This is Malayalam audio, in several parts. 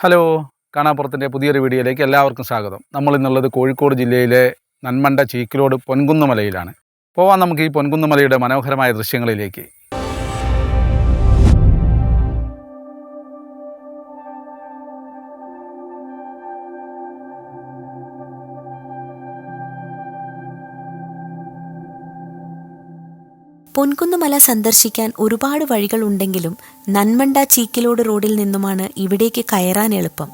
ഹലോ, കാണാപ്പുറത്തിൻ്റെ പുതിയൊരു വീഡിയോയിലേക്ക് എല്ലാവർക്കും സ്വാഗതം. നമ്മളിന്നുള്ളത് കോഴിക്കോട് ജില്ലയിലെ നന്മണ്ട ചീക്കിലോട് പൊൻകുന്നുമലയിലാണ്. പോവാം നമുക്ക് ഈ പൊൻകുന്നുമലയുടെ മനോഹരമായ ദൃശ്യങ്ങളിലേക്ക്. പൊൻകുന്നുമല സന്ദർശിക്കാൻ ഒരുപാട് വഴികളുണ്ടെങ്കിലും നന്മണ്ട ചീക്കിലോട് റോഡിൽ നിന്നുമാണ് ഇവിടേക്ക് കയറാൻ എളുപ്പം.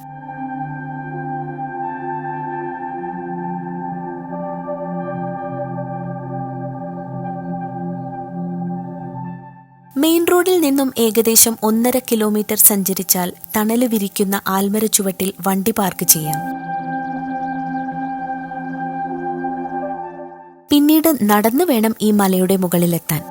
മെയിൻ റോഡിൽ നിന്നും ഏകദേശം 1.5 കിലോമീറ്റർ സഞ്ചരിച്ചാൽ തണല് വിരിക്കുന്ന ആൽമര ചുവട്ടിൽ വണ്ടി പാർക്ക് ചെയ്യാം. പിന്നീട് നടന്നു വേണം ഈ മലയുടെ മുകളിലെത്താൻ.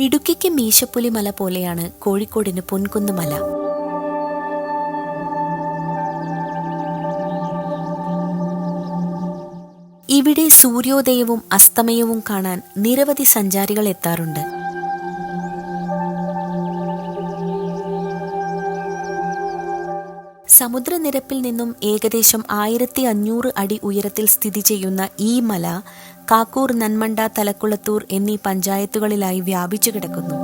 ഇടുക്കിക്ക് മീശപ്പുലി മല പോലെയാണ് കോഴിക്കോടിന് പൊൻകുന്നുമല. ഇവിടെ സൂര്യോദയവും അസ്തമയവും കാണാൻ നിരവധി സഞ്ചാരികൾ എത്താറുണ്ട്. സമുദ്രനിരപ്പിൽ നിന്നും ഏകദേശം 1500 അടി ഉയരത്തിൽ സ്ഥിതി ചെയ്യുന്ന ഈ മല കാക്കൂർ, നന്മണ്ട, തലക്കുളത്തൂർ എന്നീ പഞ്ചായത്തുകളിലായി വ്യാപിച്ചു കിടക്കുന്നു.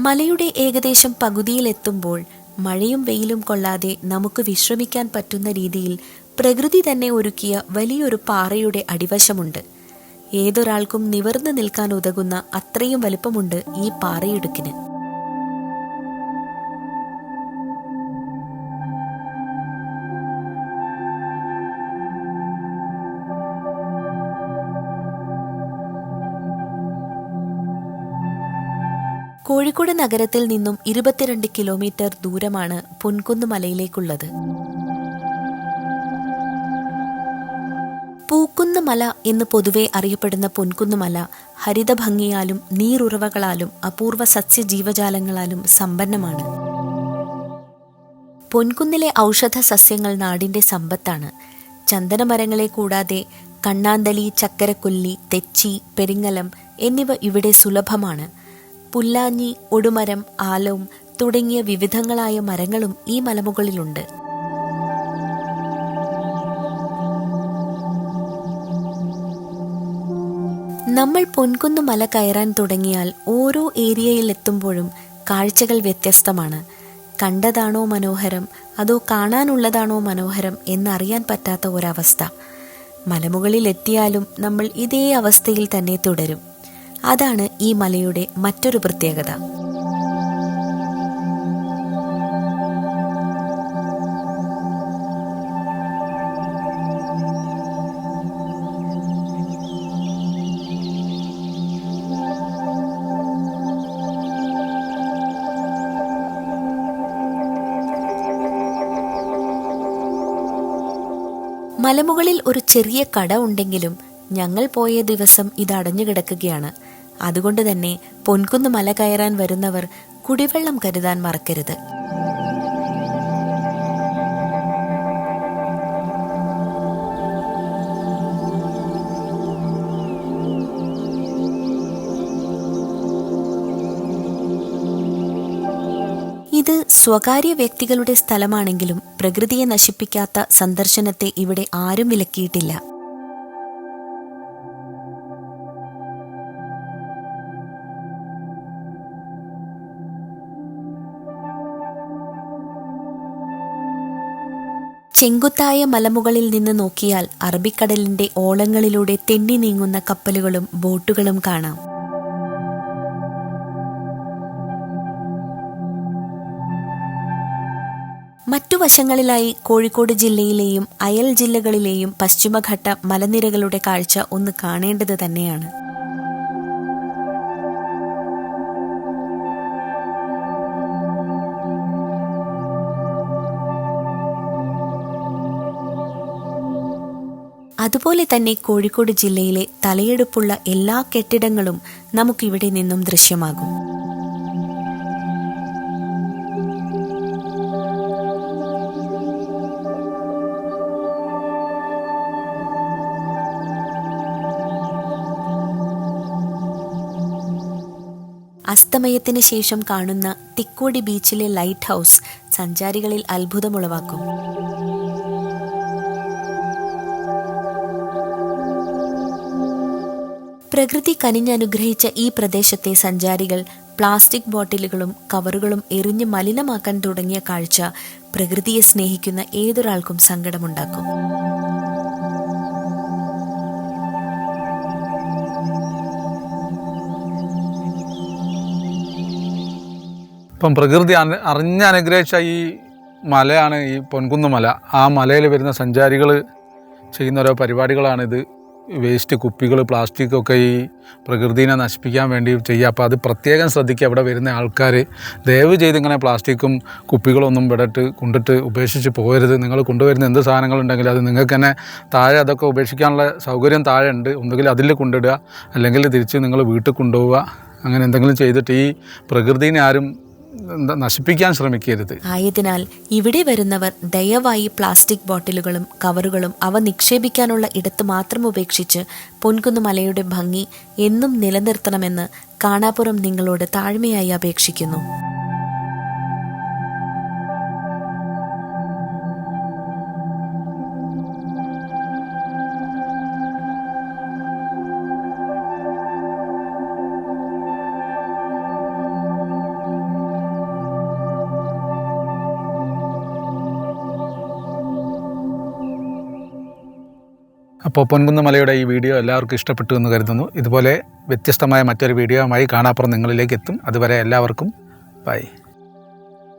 മലയുടെ ഏകദേശം പകുതിയിലെത്തുമ്പോൾ മഴയും വെയിലും കൊള്ളാതെ നമുക്ക് വിശ്രമിക്കാൻ പറ്റുന്ന രീതിയിൽ പ്രകൃതി തന്നെ ഒരുക്കിയ വലിയൊരു പാറയുടെ അടിവശമുണ്ട്. ഏതൊരാൾക്കും നിവർന്നു നിൽക്കാൻ ഉതകുന്ന അത്രയും വലുപ്പമുണ്ട് ഈ പാറയിടുക്കിന്. കോഴിക്കോട് നഗരത്തിൽ നിന്നും 22 കിലോമീറ്റർ ദൂരമാണ് പൊൻകുന്നുമലയിലേക്കുള്ളത്. പൂക്കുന്നുമല എന്ന് പൊതുവെ അറിയപ്പെടുന്ന പൊൻകുന്നുമല ഹരിതഭംഗിയാലും നീരുറവകളാലും അപൂർവ സസ്യജീവജാലങ്ങളാലും സമ്പന്നമാണ്. പൊൻകുന്നിലെ ഔഷധ സസ്യങ്ങൾ നാടിന്റെ സമ്പത്താണ്. ചന്ദനമരങ്ങളെ കൂടാതെ കണ്ണാന്തലി, ചക്കരക്കൊല്ലി, തെച്ചി, പെരിങ്ങലം എന്നിവ ഇവിടെ സുലഭമാണ്. പുല്ലാഞ്ഞി, ഒടുമരം, ആലവും തുടങ്ങിയ വിവിധങ്ങളായ മരങ്ങളും ഈ മലമുകളിലുണ്ട്. നമ്മൾ പൊൻകുന്നു മല കയറാൻ തുടങ്ങിയാൽ ഓരോ ഏരിയയിൽ എത്തുമ്പോഴും കാഴ്ചകൾ വ്യത്യസ്തമാണ്. കണ്ടതാണോ മനോഹരം അതോ കാണാനുള്ളതാണോ മനോഹരം എന്നറിയാൻ പറ്റാത്ത ഒരവസ്ഥ. മലമുകളിൽ എത്തിയാലും നമ്മൾ ഇതേ അവസ്ഥയിൽ തന്നെ തുടരും. അതാണ് ഈ മലയുടെ മറ്റൊരു പ്രത്യേകത. മലമുകളിൽ ഒരു ചെറിയ കട ഉണ്ടെങ്കിലും ഞങ്ങൾ പോയ ദിവസം ഇത് അടഞ്ഞു കിടക്കുകയാണ്. അതുകൊണ്ട് തന്നെ പൊൻകുന്ന് മല കയറാൻ വരുന്നവർ കുടിവെള്ളം കരുതാൻ മറക്കരുത്. ഇത് സ്വകാര്യ വ്യക്തികളുടെ സ്ഥലമാണെങ്കിലും പ്രകൃതിയെ നശിപ്പിക്കാത്ത സന്ദർശനത്തെ ഇവിടെ ആരും വിലക്കിയിട്ടില്ല. ചെങ്കുത്തായ മലമുകളിൽ നിന്ന് നോക്കിയാൽ അറബിക്കടലിന്റെ ഓളങ്ങളിലൂടെ തെന്നി നീങ്ങുന്ന കപ്പലുകളും ബോട്ടുകളും കാണാം. മറ്റു വശങ്ങളിലായി കോഴിക്കോട് ജില്ലയിലെയും അയൽ ജില്ലകളിലെയും പശ്ചിമഘട്ട മലനിരകളുടെ കാഴ്ച ഒന്ന് കാണേണ്ടത് തന്നെയാണ്. അതുപോലെ തന്നെ കോഴിക്കോട് ജില്ലയിലെ തലയെടുപ്പുള്ള എല്ലാ കെട്ടിടങ്ങളും നമുക്കിവിടെ നിന്നും ദൃശ്യമാകും. അസ്തമയത്തിന് ശേഷം കാണുന്ന തിക്കോടി ബീച്ചിലെ ലൈറ്റ് ഹൗസ് സഞ്ചാരികളിൽ അത്ഭുതമുളവാക്കും. പ്രകൃതി കനിഞ്ഞനുഗ്രഹിച്ച ഈ പ്രദേശത്തെ സഞ്ചാരികൾ പ്ലാസ്റ്റിക് ബോട്ടിലുകളും കവറുകളും എറിഞ്ഞ് മലിനമാക്കാൻ തുടങ്ങിയ കാഴ്ച പ്രകൃതിയെ സ്നേഹിക്കുന്ന ഏതൊരാൾക്കും സങ്കടമുണ്ടാക്കും. ഇപ്പം പ്രകൃതി അറിഞ്ഞനുഗ്രഹിച്ച ഈ മലയാണ് ഈ പൊൻകുന്ന് മല. ആ മലയിൽ വരുന്ന സഞ്ചാരികൾ ചെയ്യുന്ന ഓരോ പരിപാടികളാണിത്. വേസ്റ്റ് കുപ്പികൾ, പ്ലാസ്റ്റിക്കൊക്കെ ഈ പ്രകൃതിനെ നശിപ്പിക്കാൻ വേണ്ടി ചെയ്യുക. അപ്പോൾ അത് പ്രത്യേകം ശ്രദ്ധിക്കുക. അവിടെ വരുന്ന ആൾക്കാർ ദയവ് ചെയ്ത് ഇങ്ങനെ പ്ലാസ്റ്റിക്കും കുപ്പികളൊന്നും കൊണ്ടിട്ട് ഉപേക്ഷിച്ച് പോകരുത്. നിങ്ങൾ കൊണ്ടുവരുന്ന എന്ത് സാധനങ്ങളുണ്ടെങ്കിലും അത് നിങ്ങൾക്ക് തന്നെ താഴെ അതൊക്കെ ഉപേക്ഷിക്കാനുള്ള സൗകര്യം താഴെ ഉണ്ട്. ഒന്നുകിൽ അതിൽ കൊണ്ടിടുക, അല്ലെങ്കിൽ തിരിച്ച് നിങ്ങൾ വീട്ടിൽ കൊണ്ടുപോവുക. അങ്ങനെ എന്തെങ്കിലും ചെയ്തിട്ട് ഈ പ്രകൃതിനെ ആരും നശിപ്പിക്കാൻ ശ്രമിക്കരുത്. ആയതിനാൽ ഇവിടെ വരുന്നവർ ദയവായി പ്ലാസ്റ്റിക് ബോട്ടിലുകളും കവറുകളും അവ നിക്ഷേപിക്കാനുള്ള ഇടത്ത് മാത്രം ഉപേക്ഷിച്ച് പൊൻകുന്ന് മലയുടെ ഭംഗി എന്നും നിലനിർത്തണമെന്ന് കാണാപ്പുറം നിങ്ങളോട് താഴ്മയായി അപേക്ഷിക്കുന്നു. അപ്പോൾ പൊൻകുന്ന് മലയുടെ ഈ വീഡിയോ എല്ലാവർക്കും ഇഷ്ടപ്പെട്ടു എന്ന് കരുതുന്നു. ഇതുപോലെ വ്യത്യസ്തമായ മറ്റൊരു വീഡിയോയുമായി കാണാപ്പുറം നിങ്ങളിലേക്ക് എത്തും. അതുവരെ എല്ലാവർക്കും ബൈ.